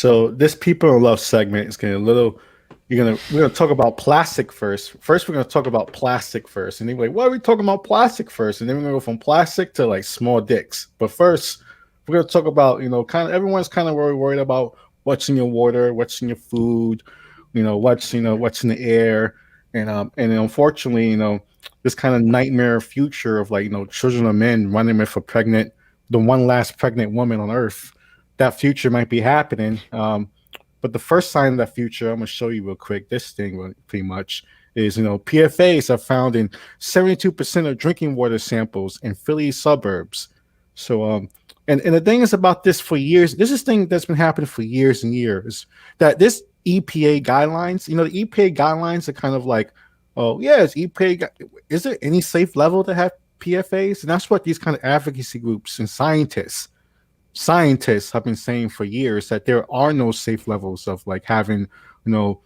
So this people in love segment is getting a little. We're gonna talk about plastic first. First, we're gonna talk about plastic first, and then we're like, why are we talking about plastic first? And then we're gonna go from plastic to like small dicks. But first, we're gonna talk about kind of everyone's kind of worried about what's in your water, what's in your food, what's in the air, and unfortunately, this kind of nightmare future of like children of men running with the one last pregnant woman on Earth. That future might be happening. But the first sign of that future, I'm going to show you real quick. This thing, pretty much, is PFAs are found in 72% of drinking water samples in Philly suburbs. So, and the thing is about this for years. This is thing that's been happening for years and years. That this EPA guidelines, the EPA guidelines are kind of like, oh yeah, it's EPA. Is there any safe level to have PFAs? And that's what these kind of advocacy groups and scientists have been saying for years, that there are no safe levels of like having 12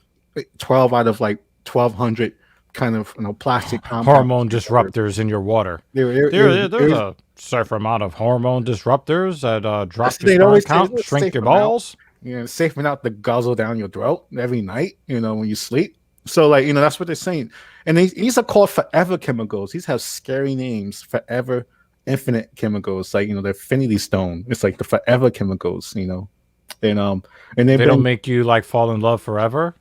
out of like 1,200 kind of plastic hormone disruptors in your water. There's a safe amount of hormone disruptors that drop your sperm count, shrink your balls. Safe enough to guzzle down your throat every night, when you sleep. So like that's what they're saying. And these are called forever chemicals. These have scary names. Forever, infinite chemicals, like the Infinity Stone. It's like the forever chemicals, and they don't make you like fall in love forever.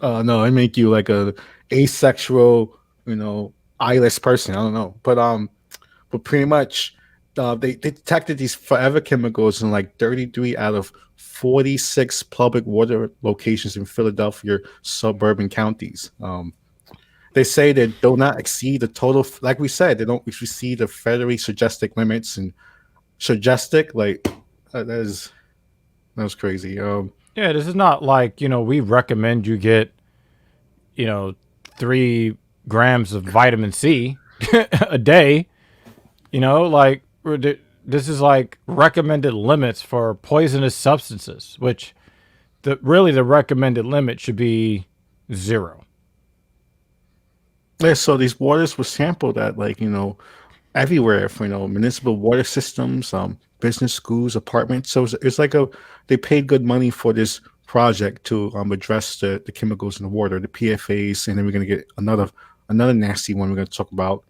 No, they make you like a asexual, eyeless person. I don't know, but pretty much, they detected these forever chemicals in like 33 out of 46 public water locations in Philadelphia suburban counties. They say they do not exceed the total, like we said, they don't exceed the federally suggested limits. And suggested, like that was crazy. Yeah, this is not like we recommend you get 3 grams of vitamin C a day. Like this is like recommended limits for poisonous substances, which the recommended limit should be 0. Yeah, so these waters were sampled at like everywhere for municipal water systems, business, schools, apartments. So it's like they paid good money for this project to address the chemicals in the water, the PFAs, and then we're gonna get another nasty one we're gonna talk about,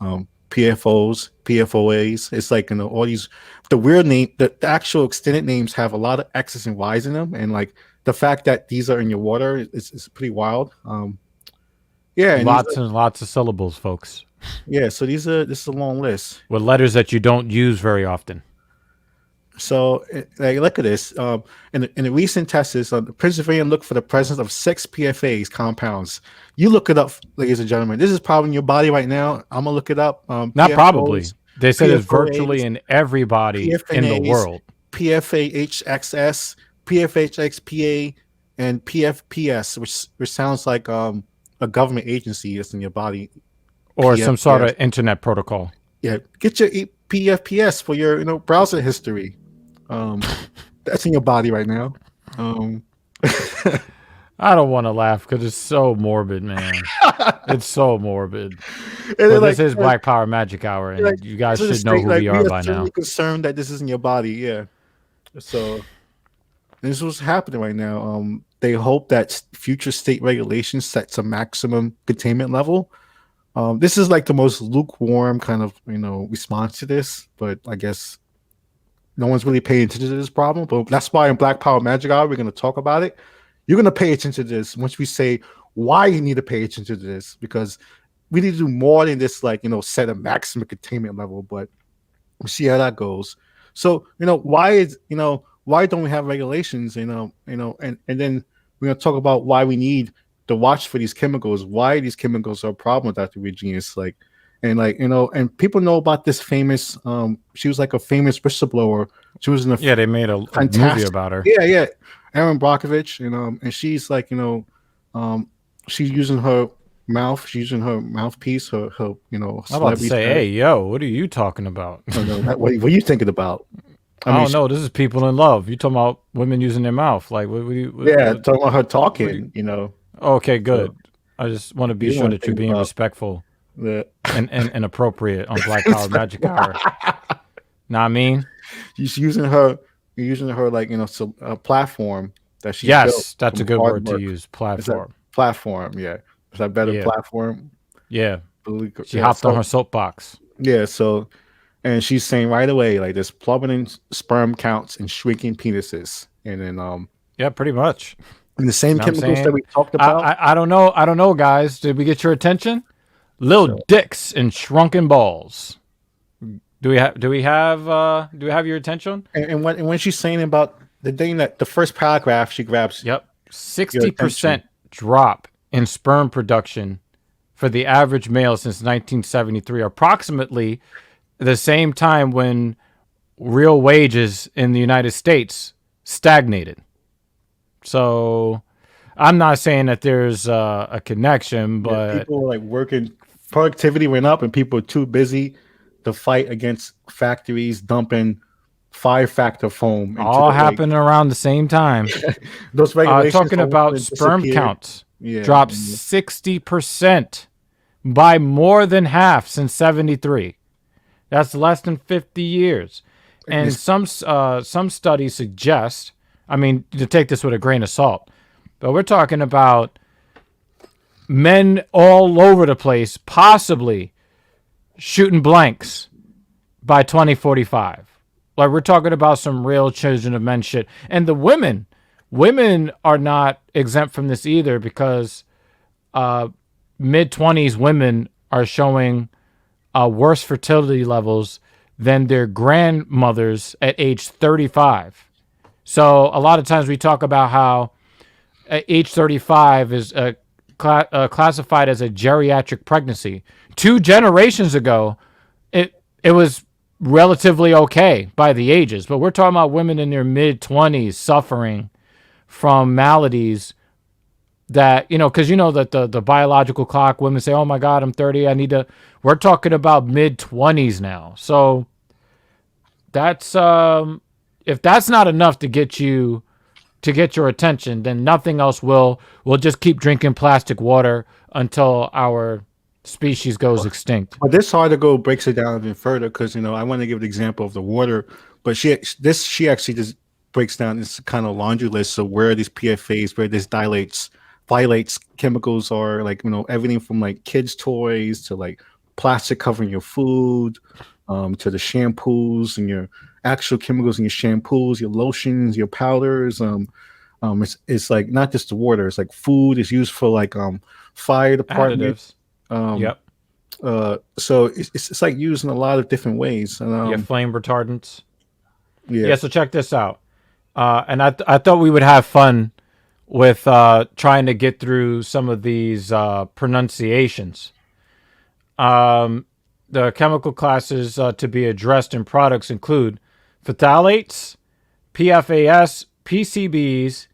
PFOs, PFOAs. It's like all these, the weird name, the actual extended names have a lot of X's and Y's in them, and like the fact that these are in your water is pretty wild. Yeah, and lots of syllables, folks. Yeah, so this is a long list with letters that you don't use very often. So, like, look at this. In the recent tests, Pennsylvania looked for the presence of 6 PFAs compounds. You look it up, ladies and gentlemen. This is probably in your body right now. I'm gonna look it up. Not PFOs, probably. They said it's virtually in everybody in the world. PFAHXS, PFHXPA, and PFPS, which sounds like a government agency that's in your body, or PFPS. Some sort of internet protocol. Yeah, get your PFPS for your browser history. That's in your body right now. I don't want to laugh because it's so morbid, man. It's so morbid. But this is Black Power Magic Hour, and you guys should know who we are by now. Concerned that this is in your body, yeah. So this is what's happening right now. They hope that future state regulations sets a maximum containment level. This is like the most lukewarm kind of response to this, but I guess no one's really paying attention to this problem. But that's why in Black Power Magic Hour we're going to talk about it. You're going to pay attention to this once we say why you need to pay attention to this, because we need to do more than this, like set a maximum containment level. But we'll see how that goes. So why don't we have regulations? And then we're going to talk about why we need to watch for these chemicals, why these chemicals are a problem with Dr. Regina's, and people know about this famous, she was like a famous whistleblower. She was in a they made a movie about her. Yeah. Erin Brockovich, and she's like, she's using her mouth, she's using her mouthpiece, her I'm about to say, hey, yo, what are you talking about? What are you thinking about? I don't know. This is people in love. You talking about women using their mouth? Like, talking about her talking, Okay, good. So, I just want to be sure that you're being respectful and appropriate on Black Power Magic Hour. Know what I mean? She's using her You're using her like so a platform that she built Yes, that's a from good hard word to work. use. Is that Platform. platform? Yeah, is that better Yeah, platform? yeah. She Yeah. hopped on So her soapbox. yeah. So and she's saying right away like there's plummeting sperm counts and shrinking penises, and then Yeah, pretty much. and the same You know what I'm chemicals that saying? we talked I, about. I I don't know. I don't know, guys. Did we get your attention? Little So dicks and shrunken balls. Do we have your attention? and when she's saying about the thing that the first paragraph she grabs Yep. your attention. 60% drop in sperm production for the average male since 1973, approximately the same time when real wages in the United States stagnated. So I'm not saying that there's a connection, Yeah, but people were like working, productivity went up, and people were too busy to fight against factories dumping 5-factor foam into all the lake. happened around the same time. Those regulations Talking all about went and sperm disappeared. counts, Yeah, dropped 60% by more than half since 73. That's less than 50 years. and And it's some studies suggest, I mean, to take this with a grain of salt, but we're talking about men all over the place, possibly shooting blanks by 2045. Like we're talking about some real children of men shit. And the women are not exempt from this either because mid 20s women are showing worse fertility levels than their grandmothers at age 35. So a lot of times we talk about how at age 35 is classified as a geriatric pregnancy. 2 generations ago, it was relatively okay by the ages, but we're talking about women in their mid 20s suffering from maladies that because that the biological clock, women say, oh my god, I'm 30, I need to. We're talking about mid 20s now. So that's if that's not enough to get your attention, then nothing else will. We'll just keep drinking plastic water until our species goes extinct. but this article breaks it down even further because I want to give the example of the water, but she actually just breaks down this kind of laundry list of where these PFAs, where this violates chemicals are, like everything from like kids' toys to like plastic covering your food, to the shampoos and your actual chemicals in your shampoos, your lotions, your powders. It's like not just the water. It's like food is used for like fire department. Additives. Um, Yep. so it's like used in a lot of different ways. And Yeah, flame retardants. yeah, Yeah, so check this out. And I thought we would have fun with trying to get through some of these pronunciations. The chemical classes to be addressed in products include phthalates, PFAS, PCBs,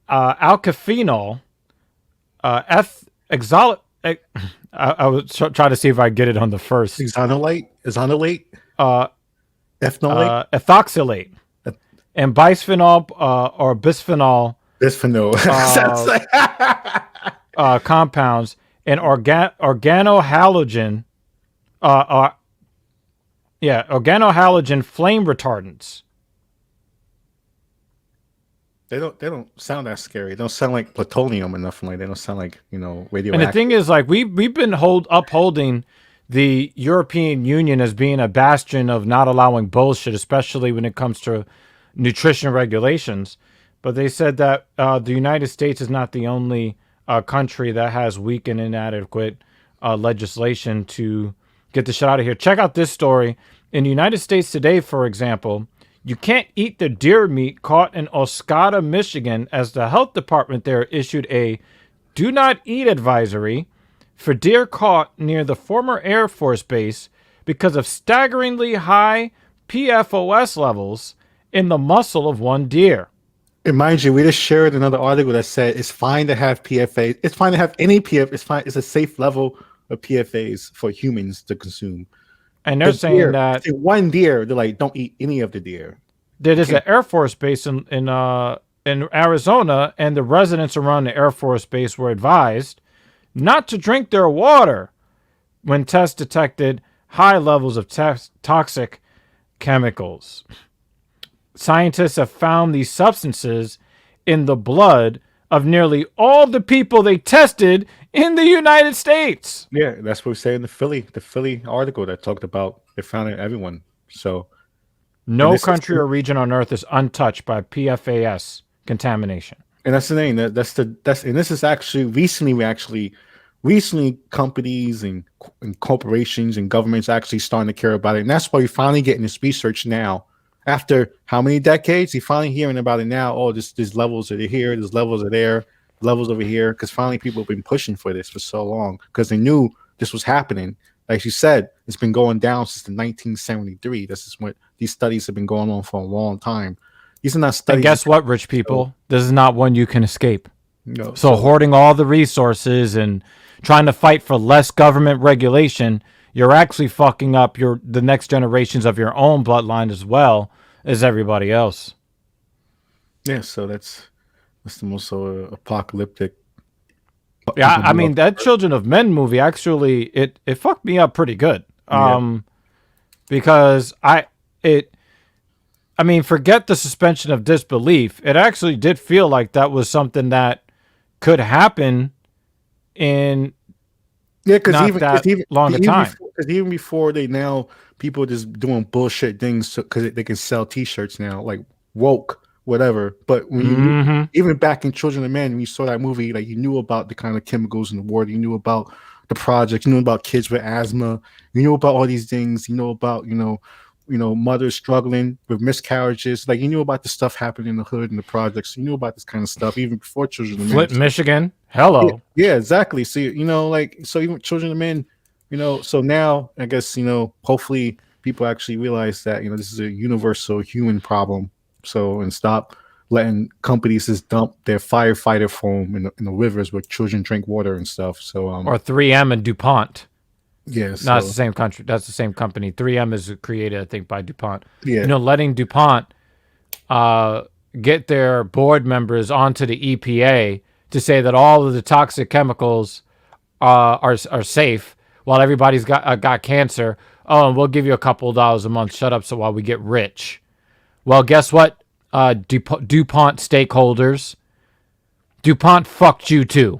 alkaphenol, exol. I was trying to see if I get it on the first. Exonolate, ethanolate, Ethoxylate, and bisphenol or bisphenol bisphenol. compounds, and organohalogen, organohalogen flame retardants. They don't sound that scary. They don't sound like plutonium or nothing like. They don't sound like radioactive. And the thing is, like we've been upholding the European Union as being a bastion of not allowing bullshit, especially when it comes to nutrition regulations. But they said that the United States is not the only country that has weak and inadequate legislation to get the shit out of here. Check out this story. In the United States today, for example, you can't eat the deer meat caught in Oscoda, Michigan, as the health department there issued a do not eat advisory for deer caught near the former Air Force Base because of staggeringly high PFOS levels in the muscle of one deer. And mind you, we just shared another article that said it's fine to have PFA. It's fine to have any PF. It's fine. It's a safe level of PFAs for humans to consume. And they're saying that one deer, they're like, don't eat any of the deer. there is an Air Force Base in Arizona, and the residents around the Air Force Base were advised not to drink their water when tests detected high levels of toxic chemicals. scientists have found these substances in the blood of nearly all the people they tested in the United States. Yeah, that's what we say in the Philly article that talked about they found it in everyone. So, and No this is country or region on Earth is untouched by PFAS contamination. and that's the thing that's and this is actually recently companies and corporations and governments actually starting to care about it, and that's why we're finally getting this research now. After how many decades? You're finally hearing about it now. Oh, there's levels that are here, there's levels are there, levels over here, because finally people have been pushing for this for so long because they knew this was happening. Like you said, it's been going down since the 1973. This is what these studies have been going on for a long time. These are not studies. And guess what, rich people? This is not one you can escape. No, So hoarding all the resources and trying to fight for less government regulation, you're actually fucking up the next generations of your own bloodline as well as everybody else. yeah, so that's the most apocalyptic. Yeah, I mean that Children of Men movie actually it fucked me up pretty good. Because I mean, forget the suspension of disbelief. It actually did feel like that was something that could happen in Because even before they now people just doing bullshit things because they can sell T-shirts now, like woke whatever. But when you even back in Children of Men, when you saw that movie, like you knew about the kind of chemicals in the water, you knew about the project, you knew about kids with asthma, you knew about all these things, you know about mothers struggling with miscarriages, like you knew about the stuff happening in the hood and the projects, you knew about this kind of stuff even before Children of Men. Flint, Michigan. Hello. Yeah, exactly. So so even Children of Men, so now I guess hopefully people actually realize that this is a universal human problem. So and stop letting companies just dump their firefighter foam in the rivers where children drink water and stuff. So or 3M and DuPont. Yeah, no, it's the same country. That's the same company. 3M is created, I think, by DuPont. Yeah, letting DuPont get their board members onto the EPA to say that all of the toxic chemicals are safe, while everybody's got cancer. Oh, and we'll give you a couple of dollars a month. Shut up, so while we get rich. Well, guess what? DuPont stakeholders, DuPont fucked you too,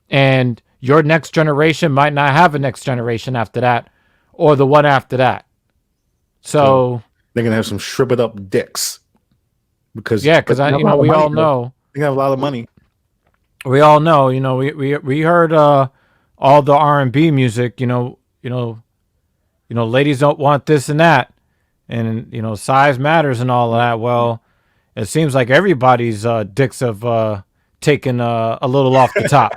and your next generation might not have a next generation after that, or the one after that. So they're gonna have some shriveled up dicks because we all know they have a lot of money. We all know, we heard all the R&B music, ladies don't want this and that, and size matters and all of that. Well, it seems like everybody's dicks have taken a little off the top.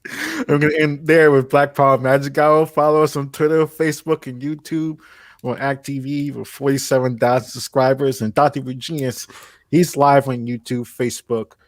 I'm going to end there with Black Power Magic Hour. Follow us on Twitter, Facebook, and YouTube. We're on act.tv with 47,000 subscribers. And Dr. Reginius, he's live on YouTube, Facebook,